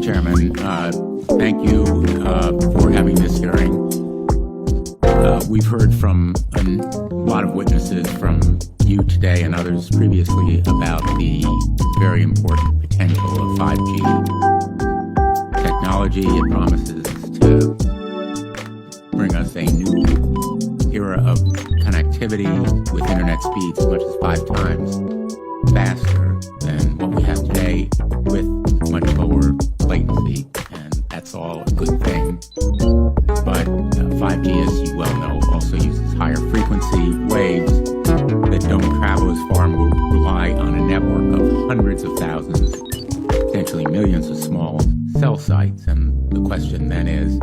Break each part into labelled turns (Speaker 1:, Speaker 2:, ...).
Speaker 1: Chairman. Thank you for having this hearing. We've heard from a lot of witnesses from you today and others previously about the very important potential of 5G technology. It promises to bring us a new era of connectivity with internet speeds as much as 5 times faster than what we have today with much lower latency, and that's all a good thing. But 5G, as you well know, also uses higher frequency waves that don't travel as far and will rely on a network of hundreds of thousands, potentially millions of small cell sites. And the question then is,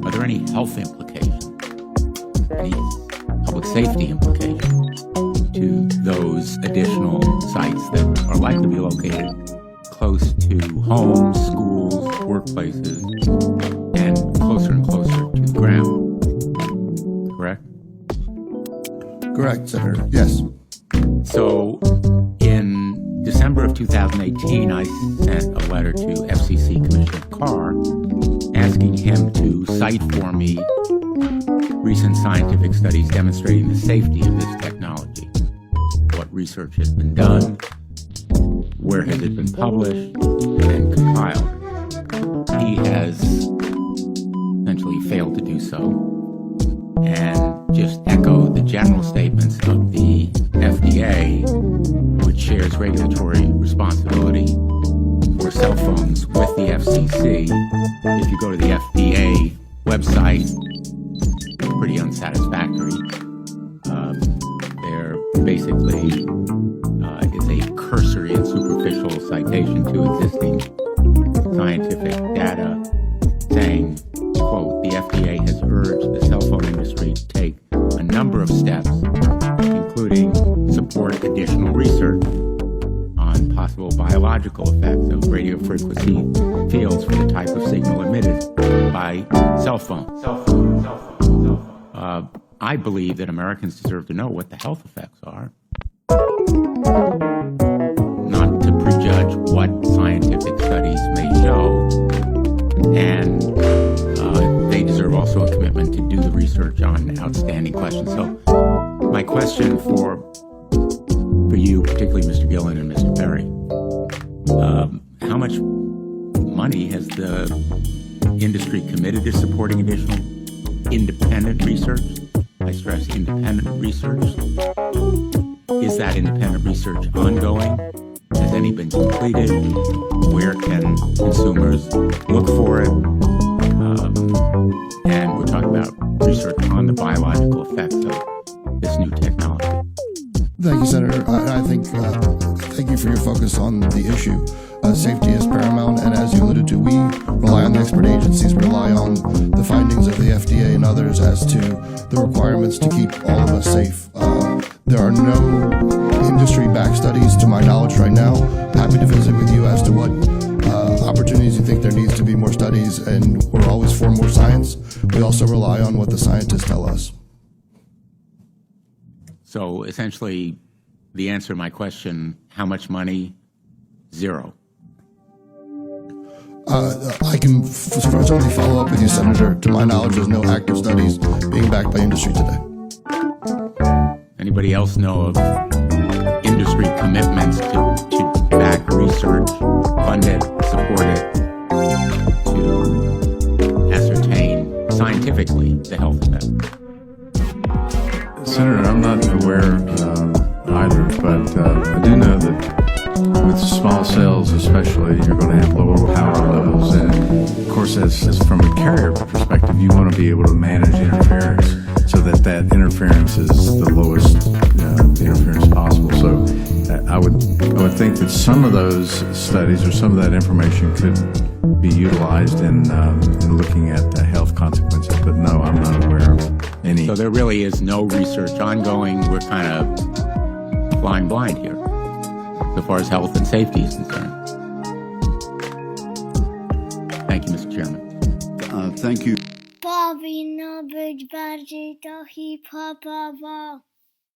Speaker 1: are there any health implications, any public safety implications to those additional sites that are likely to be located close to homes, schools, workplaces, and closer to the ground? Correct?
Speaker 2: Correct, Senator. Yes.
Speaker 1: So in December of 2018, I sent a letter to FCC Commissioner Carr asking him to cite for me recent scientific studies demonstrating the safety of this technology. What research has been done, where has it been published and compiled. He has essentially failed to do so and just echo the general statements of the FDA, which shares regulatory responsibility for cell phones with the FCC. If you go to the FDA website, pretty unsatisfactory. There basically is a cursory and superficial citation to existing scientific data saying, quote, the FDA has urged the cell phone industry to take a number of steps, including support additional research on possible biological effects of radio frequency fields for the type of signal emitted by cell phones. I believe that Americans deserve to know what the health effects are, not to prejudge what scientific studies may show, and they deserve also a commitment to do the research on outstanding questions. So my question for you, particularly Mr. Gillen and Mr. Perry, how much money has the industry committed to supporting additional independent research? I stress independent research. Is that independent research ongoing? Has any been completed? Where can consumers look for it? And we're talking about research on the biological effects of this new technology.
Speaker 2: Thank you, Senator. Thank you for your focus on the issue. Safety is paramount, and as you alluded to, we rely on the expert agencies, we rely on the findings of the FDA and others as to the requirements to keep all of us safe. There are no industry-backed studies, to my knowledge, right now. Happy to visit with you as to what opportunities you think there needs to be more studies, and we're always for more science. We also rely on what the scientists tell us.
Speaker 1: So essentially, the answer to my question, how much money? Zero.
Speaker 2: I can certainly follow up with you, Senator. To my knowledge, there's no active studies being backed by industry today.
Speaker 1: Anybody else know of industry commitments to back research, fund it, support it, to ascertain scientifically the health effects?
Speaker 3: Senator, I'm not aware either, but I do know that with small cells especially, you're going to have lower power levels, and of course, as from a carrier perspective, you want to be able to manage interference so that interference is the lowest interference possible. So I would think that some of those studies or some of that information could be utilized in looking at the health consequences, but no, I'm not aware of any.
Speaker 1: So there really is no research ongoing. We're kind of flying blind here, so far as health and safety is concerned. Thank you, Mr. Chairman.
Speaker 4: Thank you.
Speaker 5: Powinno być bardziej to hip-hopowo.